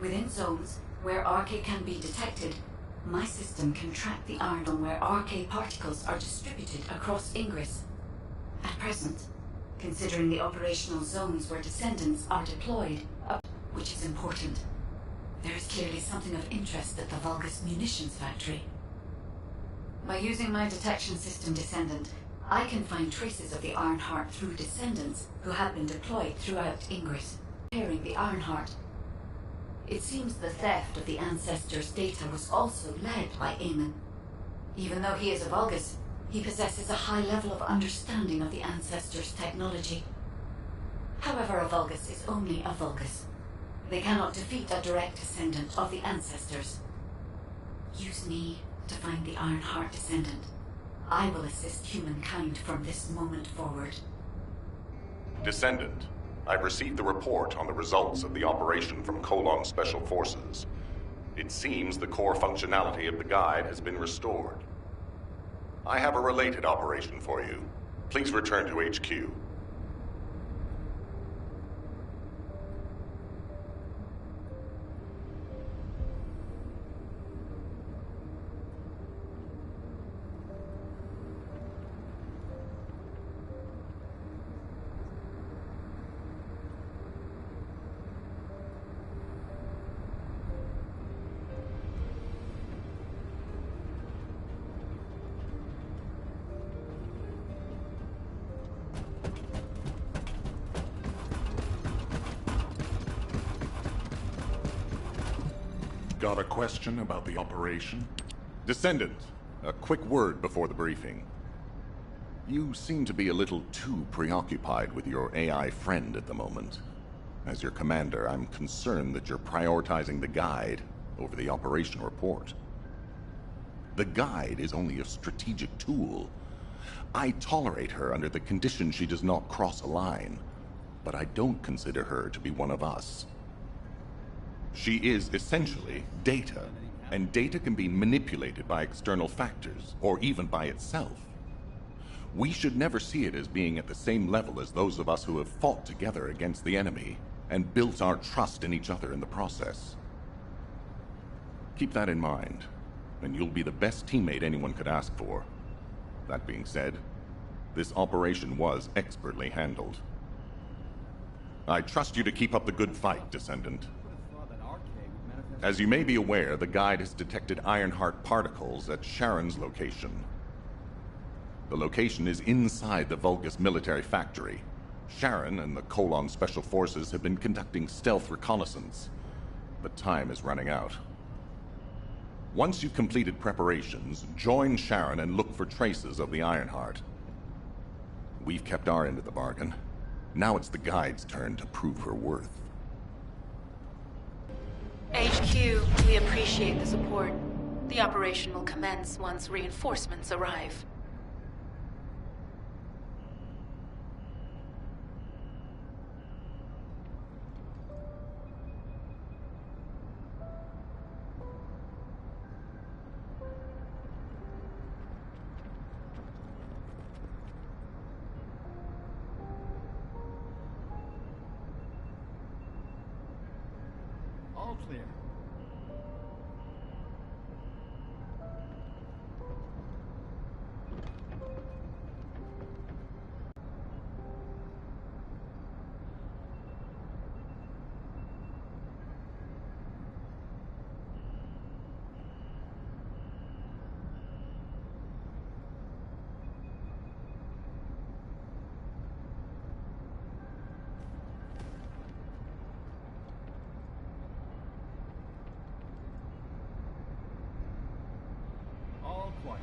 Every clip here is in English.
Within zones where RK can be detected, my system can track the iron on where RK particles are distributed across Ingress. At present, considering the operational zones where Descendants are deployed, which is important, there is clearly something of interest at the Vulgus munitions factory. By using my detection system Descendant, I can find traces of the Ironheart through Descendants who have been deployed throughout Ingress, carrying the Ironheart. It seems the theft of the Ancestors' data was also led by Eamon. Even though he is a Vulgus, he possesses a high level of understanding of the Ancestors' technology. However, a Vulgus is only a Vulgus. They cannot defeat a direct descendant of the Ancestors. Use me to find the Ironheart Descendant. I will assist humankind from this moment forward. Descendant, I've received the report on the results of the operation from Colon Special Forces. It seems the core functionality of the guide has been restored. I have a related operation for you. Please return to HQ. Got a question about the operation? Descendant, a quick word before the briefing. You seem to be a little too preoccupied with your AI friend at the moment. As your commander, I'm concerned that you're prioritizing the guide over the operation report. The guide is only a strategic tool. I tolerate her under the condition she does not cross a line, but I don't consider her to be one of us. She is essentially data, and data can be manipulated by external factors, or even by itself. We should never see it as being at the same level as those of us who have fought together against the enemy, and built our trust in each other in the process. Keep that in mind, and you'll be the best teammate anyone could ask for. That being said, this operation was expertly handled. I trust you to keep up the good fight, Descendant. As you may be aware, the guide has detected Ironheart particles at Sharon's location. The location is inside the Vulgus military factory. Sharon and the Colon Special Forces have been conducting stealth reconnaissance, but time is running out. Once you've completed preparations, join Sharon and look for traces of the Ironheart. We've kept our end of the bargain. Now it's the guide's turn to prove her worth. HQ, we appreciate the support. The operation will commence once reinforcements arrive. All clear. All quiet.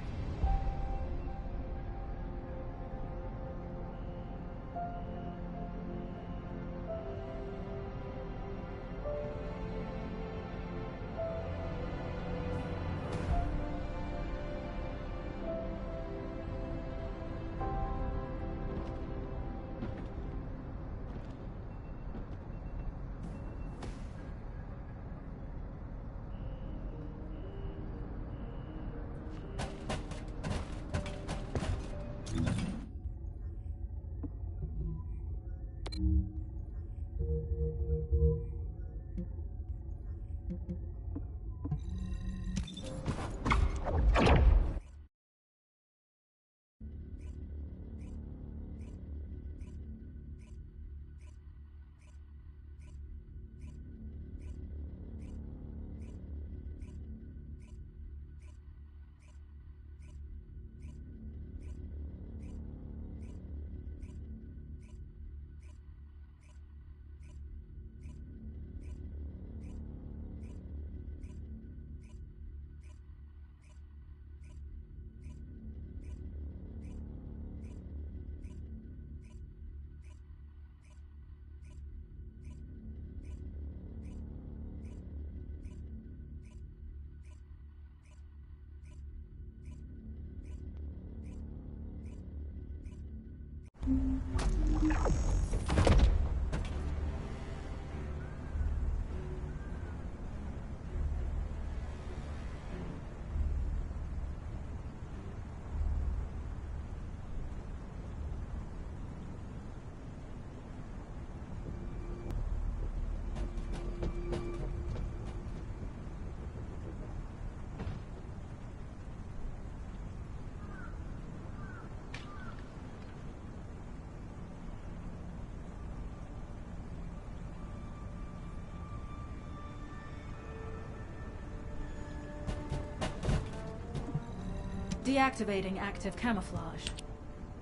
Deactivating active camouflage.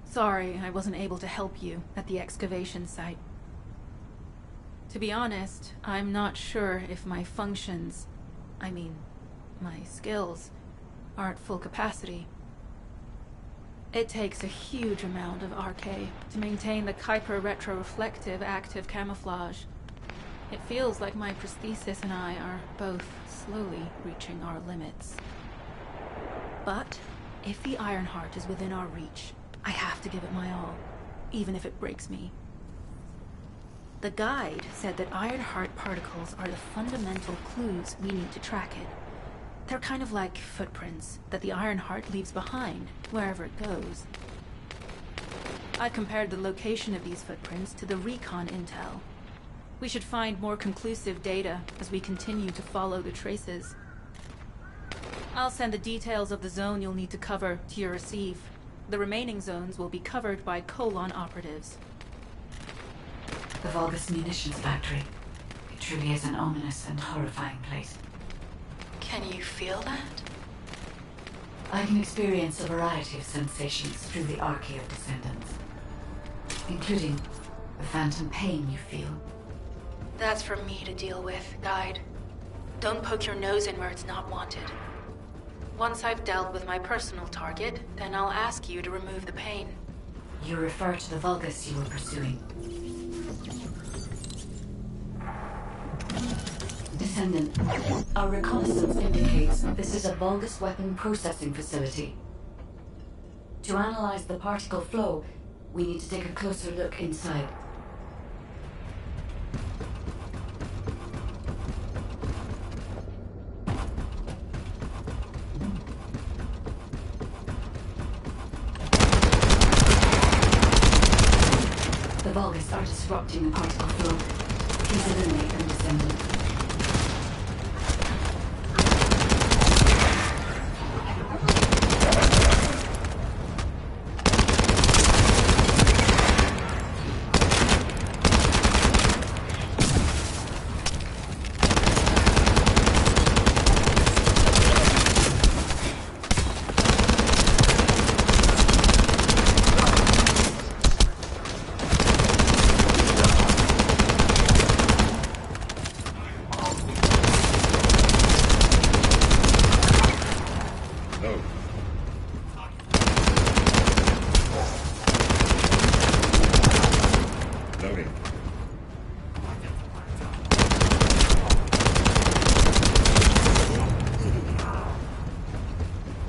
Sorry, I wasn't able to help you at the excavation site. To be honest, I'm not sure if my functions, my skills, are at full capacity. It takes a huge amount of RK to maintain the Kuiper retroreflective active camouflage. It feels like my prosthesis and I are both slowly reaching our limits. But if the Ironheart is within our reach, I have to give it my all, even if it breaks me. The guide said that Ironheart particles are the fundamental clues we need to track it. They're kind of like footprints that the Ironheart leaves behind, wherever it goes. I compared the location of these footprints to the recon intel. We should find more conclusive data as we continue to follow the traces. I'll send the details of the zone you'll need to cover to your receive. The remaining zones will be covered by Colon operatives. The Vulgus munitions factory. It truly is an ominous and horrifying place. Can you feel that? I can experience a variety of sensations through the archy of Descendants, including the phantom pain you feel. That's for me to deal with, Guide. Don't poke your nose in where it's not wanted. Once I've dealt with my personal target, then I'll ask you to remove the pain. You refer to the Vulgus you were pursuing. Descendant, our reconnaissance indicates this is a Vulgus weapon processing facility. To analyze the particle flow, we need to take a closer look inside. The Vulgus are disrupting the particle flow. Please eliminate them, Descendant.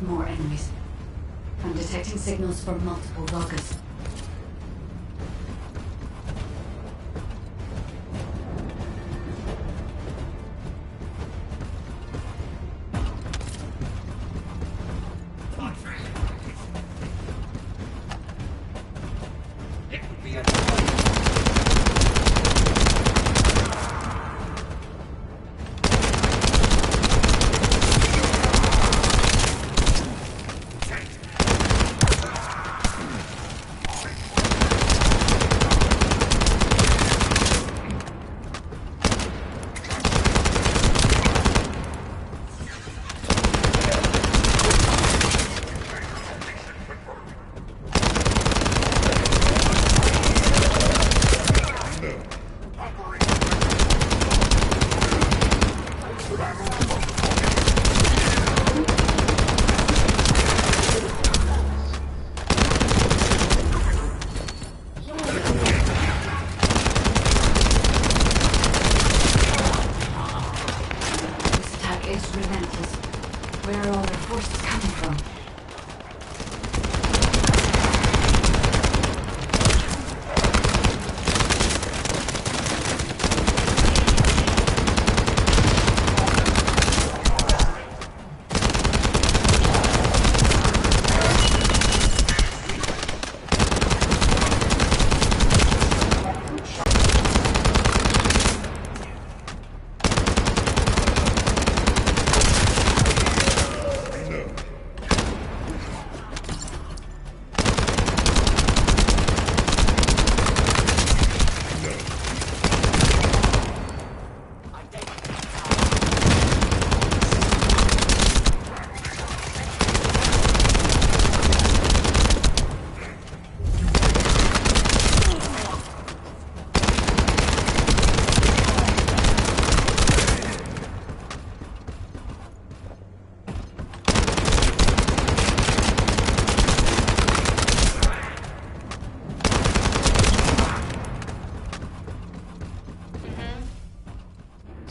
More enemies. I'm detecting signals from multiple Vulgus.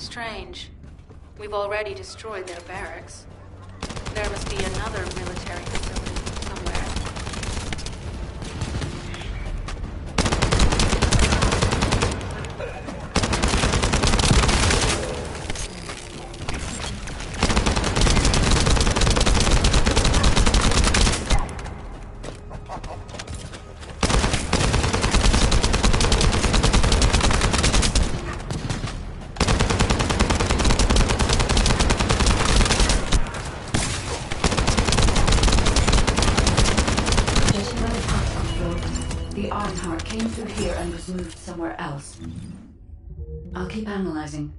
Strange. We've already destroyed their barracks. There must be another military facility somewhere. Came through here and was moved somewhere else. I'll keep analyzing.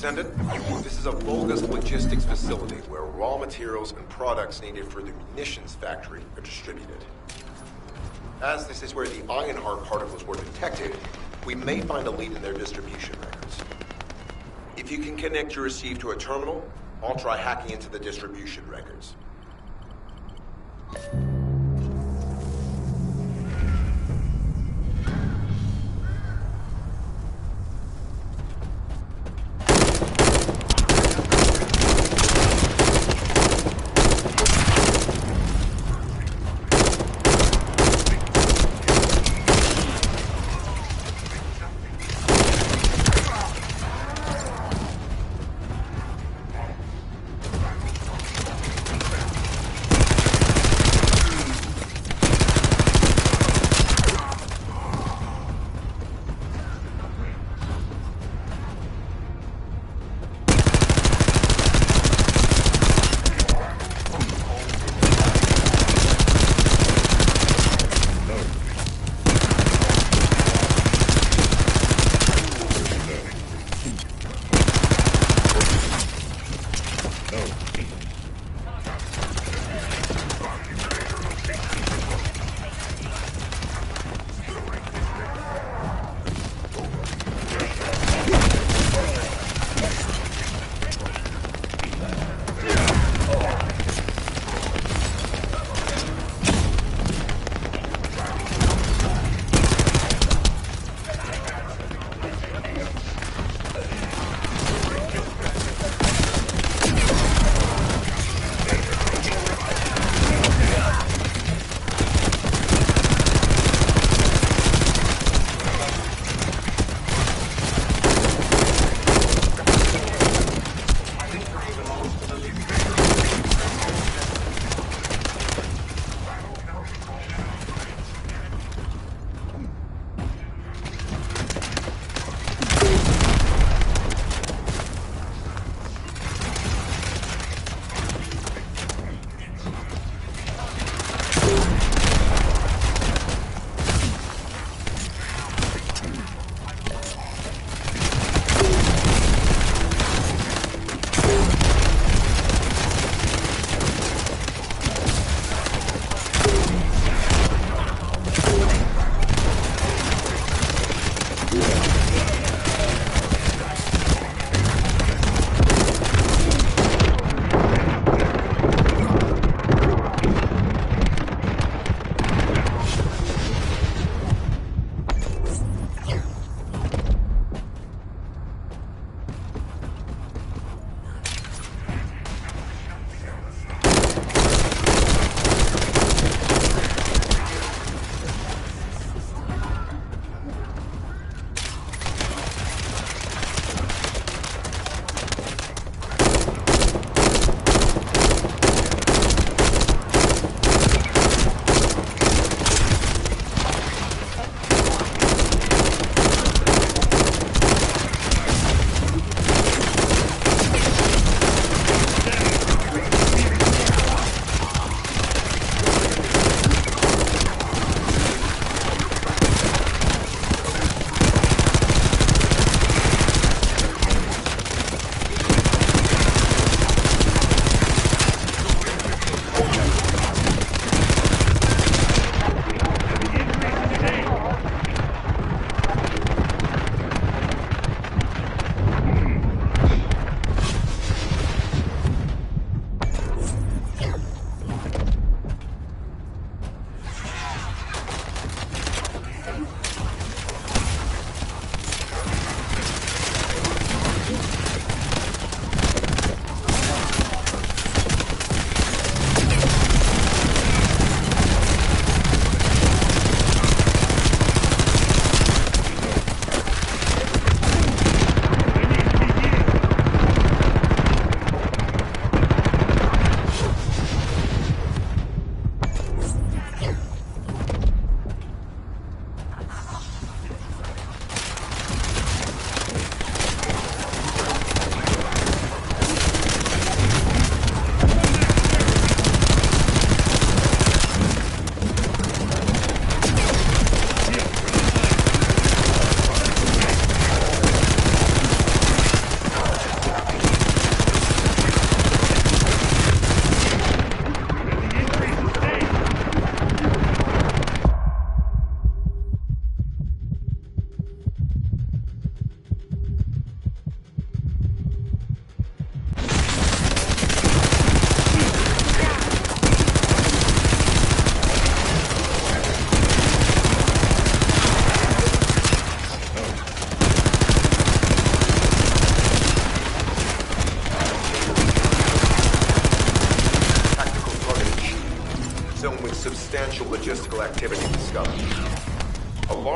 Descendant, this is a bogus logistics facility where raw materials and products needed for the munitions factory are distributed. As this is where the Ironheart particles were detected, we may find a lead in their distribution records. If you can connect your receive to a terminal, I'll try hacking into the distribution records.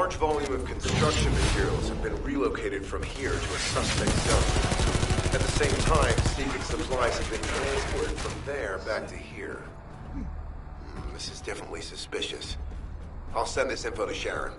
large volume of construction materials have been relocated from here to a suspect zone. At the same time, secret supplies have been transported from there back to here. This is definitely suspicious. I'll send this info to Sharon.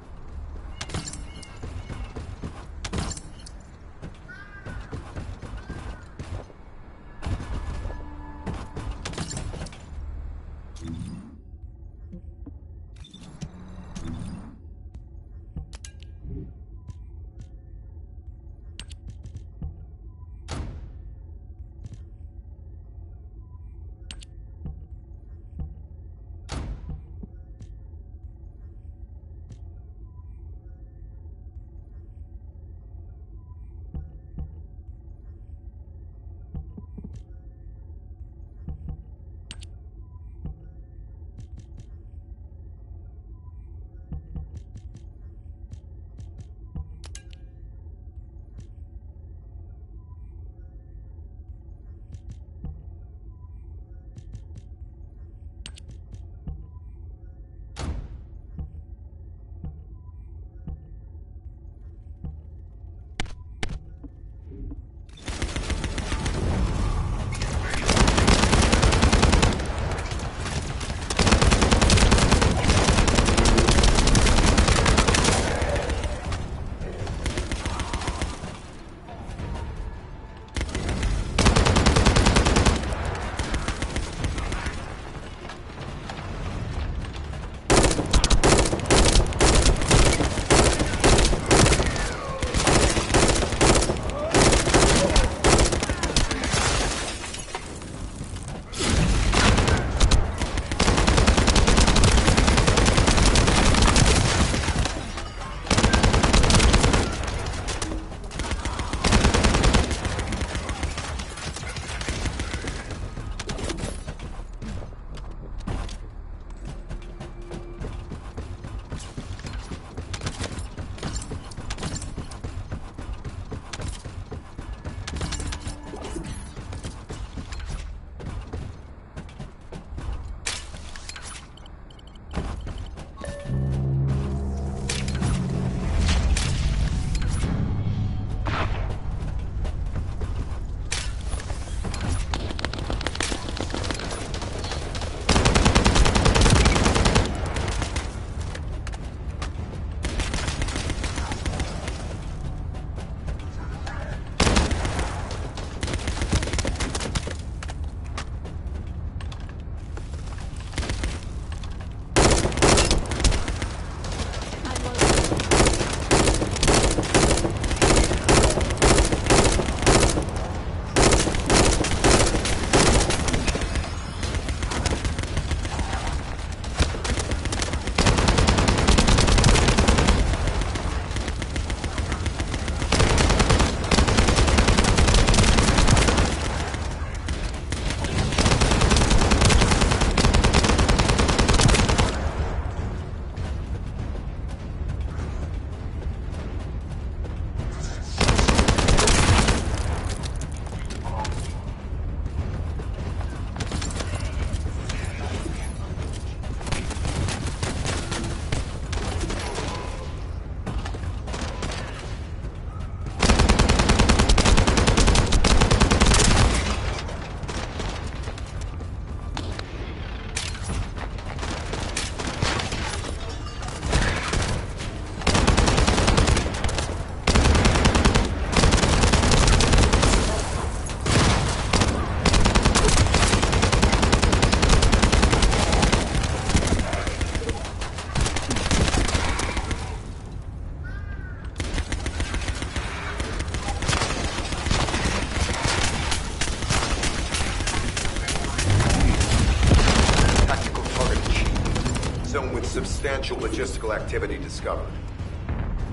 Substantial logistical activity discovered.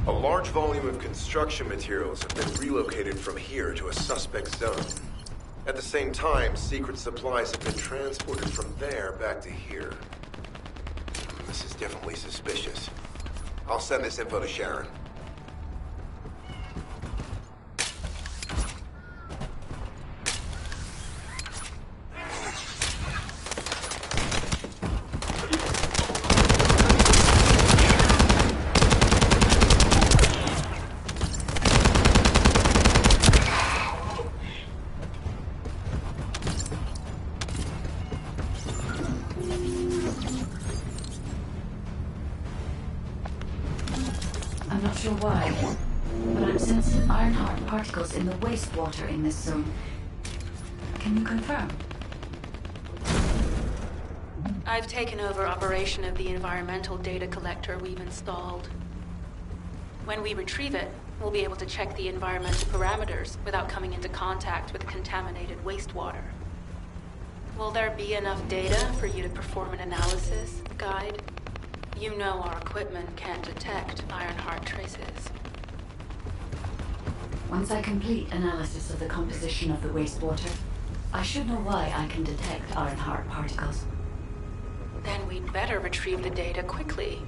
A large volume of construction materials have been relocated from here to a suspect zone. At the same time, secret supplies have been transported from there back to here. This is definitely suspicious. I'll send this info to Sharon. but I'm sensing Ironheart particles in the wastewater in this zone. Can you confirm? I've taken over operation of the environmental data collector we've installed. When we retrieve it, we'll be able to check the environmental parameters without coming into contact with contaminated wastewater. Will there be enough data for you to perform an analysis, Guide? You know our equipment can't detect Ironheart traces. Once I complete analysis of the composition of the wastewater, I should know why I can detect Ironheart particles. Then we'd better retrieve the data quickly.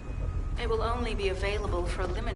It will only be available for a limited